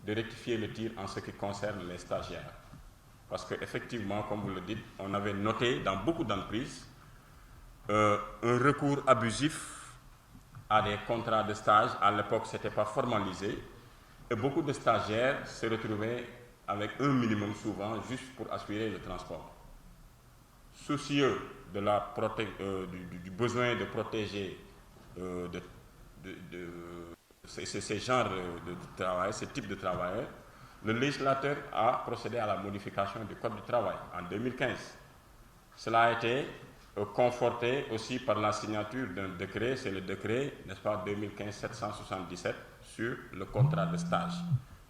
de rectifier le tir en ce qui concerne les stagiaires. Parce qu'effectivement, comme vous le dites, on avait noté dans beaucoup d'entreprises un recours abusif à des contrats de stage. À l'époque, ce n'était pas formalisé. Et beaucoup de stagiaires se retrouvaient avec un minimum souvent juste pour assurer le transport. Soucieux de du besoin de protéger ces genres de travail, ce type de travailleurs, le législateur a procédé à la modification du Code du travail en 2015. Cela a été conforté aussi par la signature d'un décret, c'est le décret, n'est-ce pas, 2015-777 sur le contrat de stage.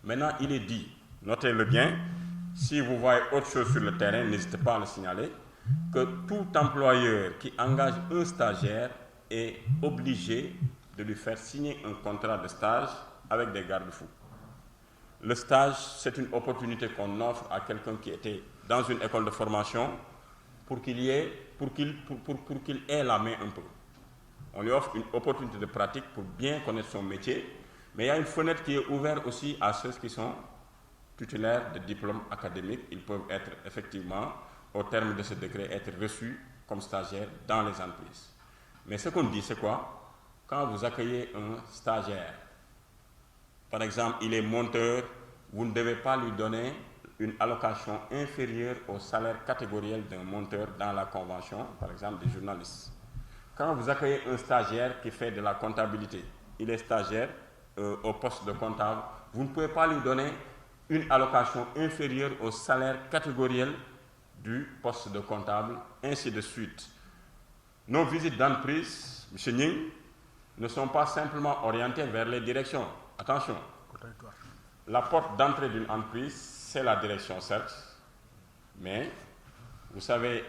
Maintenant, il est dit, notez-le bien, si vous voyez autre chose sur le terrain, n'hésitez pas à le signaler, que tout employeur qui engage un stagiaire est obligé de lui faire signer un contrat de stage avec des garde-fous. Le stage, c'est une opportunité qu'on offre à quelqu'un qui était dans une école de formation pour qu'il ait la main un peu. On lui offre une opportunité de pratique pour bien connaître son métier, mais il y a une fenêtre qui est ouverte aussi à ceux qui sont titulaires de diplômes académiques. Ils peuvent être effectivement, au terme de ce décret, être reçus comme stagiaires dans les entreprises. Mais ce qu'on dit, c'est quoi? Quand vous accueillez un stagiaire, par exemple, il est monteur, vous ne devez pas lui donner une allocation inférieure au salaire catégoriel d'un monteur dans la convention, par exemple, des journalistes. Quand vous accueillez un stagiaire qui fait de la comptabilité, il est stagiaire au poste de comptable, vous ne pouvez pas lui donner une allocation inférieure au salaire catégoriel du poste de comptable, ainsi de suite. Nos visites d'entreprise, M. Ning, ne sont pas simplement orientées vers les directions. Attention, la porte d'entrée d'une entreprise, c'est la direction, certes, mais vous savez,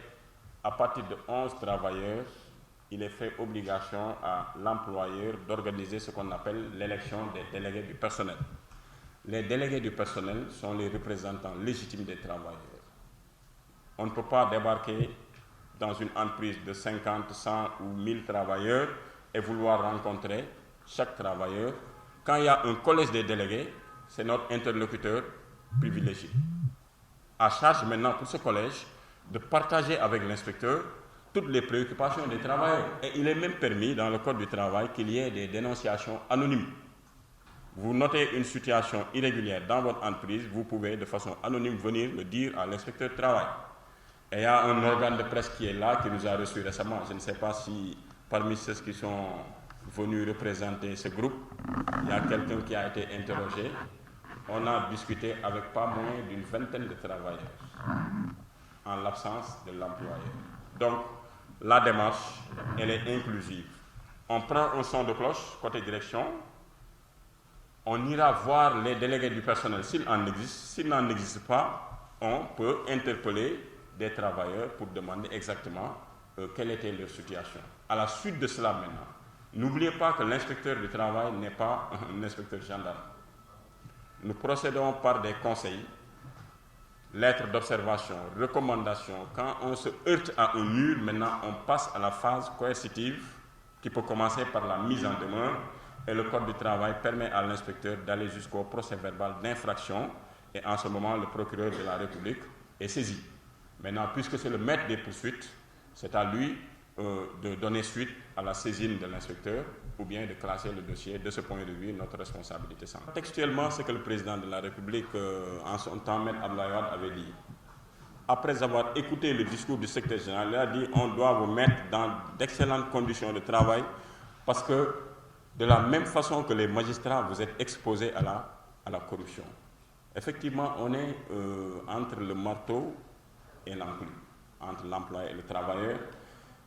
à partir de 11 travailleurs, il est fait obligation à l'employeur d'organiser ce qu'on appelle l'élection des délégués du personnel. Les délégués du personnel sont les représentants légitimes des travailleurs. On ne peut pas débarquer dans une entreprise de 50, 100 ou 1000 travailleurs et vouloir rencontrer chaque travailleur. Quand il y a un collège des délégués, c'est notre interlocuteur privilégié. À charge maintenant pour ce collège de partager avec l'inspecteur toutes les préoccupations des travailleurs. Et il est même permis dans le Code du travail qu'il y ait des dénonciations anonymes. Vous notez une situation irrégulière dans votre entreprise, vous pouvez de façon anonyme venir le dire à l'inspecteur du travail. Et il y a un organe de presse qui est là, qui nous a reçus récemment. Je ne sais pas si parmi ceux qui sont venus représenter ce groupe, il y a quelqu'un qui a été interrogé. On a discuté avec pas moins d'une vingtaine de travailleurs, en l'absence de l'employeur. Donc, la démarche, elle est inclusive. On prend un son de cloche, côté direction, on ira voir les délégués du personnel s'il en existe. S'il n'en existe pas, on peut interpeller des travailleurs pour demander exactement quelle était leur situation. À la suite de cela maintenant, n'oubliez pas que l'inspecteur du travail n'est pas un inspecteur gendarme. Nous procédons par des conseils, lettres d'observation, recommandations. Quand on se heurte à un mur, maintenant on passe à la phase coercitive qui peut commencer par la mise en demeure. Et le Code du travail permet à l'inspecteur d'aller jusqu'au procès-verbal d'infraction. Et en ce moment, le procureur de la République est saisi. Maintenant, puisque c'est le maître des poursuites, c'est à lui de donner suite à la saisine de l'inspecteur ou bien de classer le dossier. De ce point de vue, notre responsabilité semble. Textuellement, ce que le président de la République, en son temps, Maître Abdoulaye Wade, avait dit. Après avoir écouté le discours du secrétaire général, il a dit on doit vous mettre dans d'excellentes conditions de travail parce que de la même façon que les magistrats, vous êtes exposés à la corruption. Effectivement, on est entre le marteau et l'enclume, entre l'employé et le travailleur.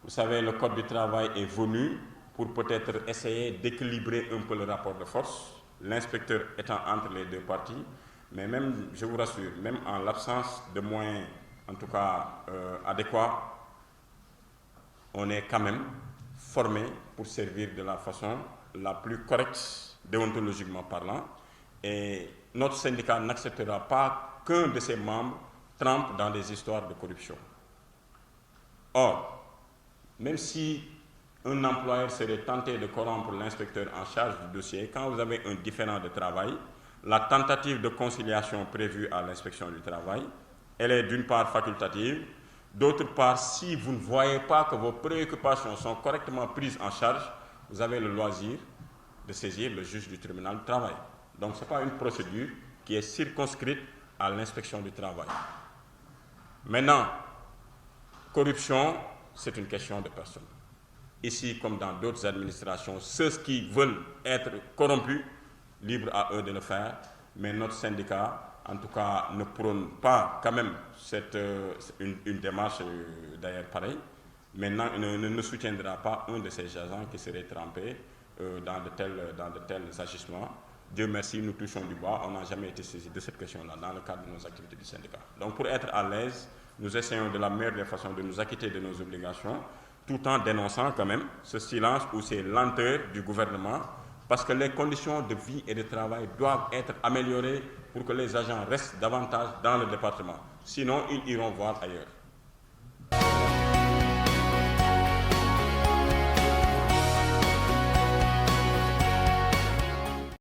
Vous savez, le Code du travail est venu pour peut-être essayer d'équilibrer un peu le rapport de force, l'inspecteur étant entre les deux parties, mais même, je vous rassure, même en l'absence de moyens, en tout cas adéquats, on est quand même formé pour servir de la façon la plus correcte, déontologiquement parlant, et notre syndicat n'acceptera pas qu'un de ses membres trempe dans des histoires de corruption. Or, même si un employeur serait tenté de corrompre l'inspecteur en charge du dossier, quand vous avez un différend de travail, la tentative de conciliation prévue à l'inspection du travail, elle est d'une part facultative, d'autre part, si vous ne voyez pas que vos préoccupations sont correctement prises en charge, vous avez le loisir de saisir le juge du tribunal du travail. Donc ce n'est pas une procédure qui est circonscrite à l'inspection du travail. Maintenant, corruption, c'est une question de personne. Ici, comme dans d'autres administrations, ceux qui veulent être corrompus, libre à eux de le faire, mais notre syndicat, en tout cas, ne prône pas quand même une démarche d'ailleurs pareille. Maintenant, ne soutiendra pas un de ces agents qui serait trempé dans de tels agissements. Dieu merci, nous touchons du bois, on n'a jamais été saisi de cette question-là dans le cadre de nos activités du syndicat. Donc pour être à l'aise, nous essayons de la meilleure des façons de nous acquitter de nos obligations, tout en dénonçant quand même ce silence ou ces lenteurs du gouvernement, parce que les conditions de vie et de travail doivent être améliorées pour que les agents restent davantage dans le département. Sinon, ils iront voir ailleurs.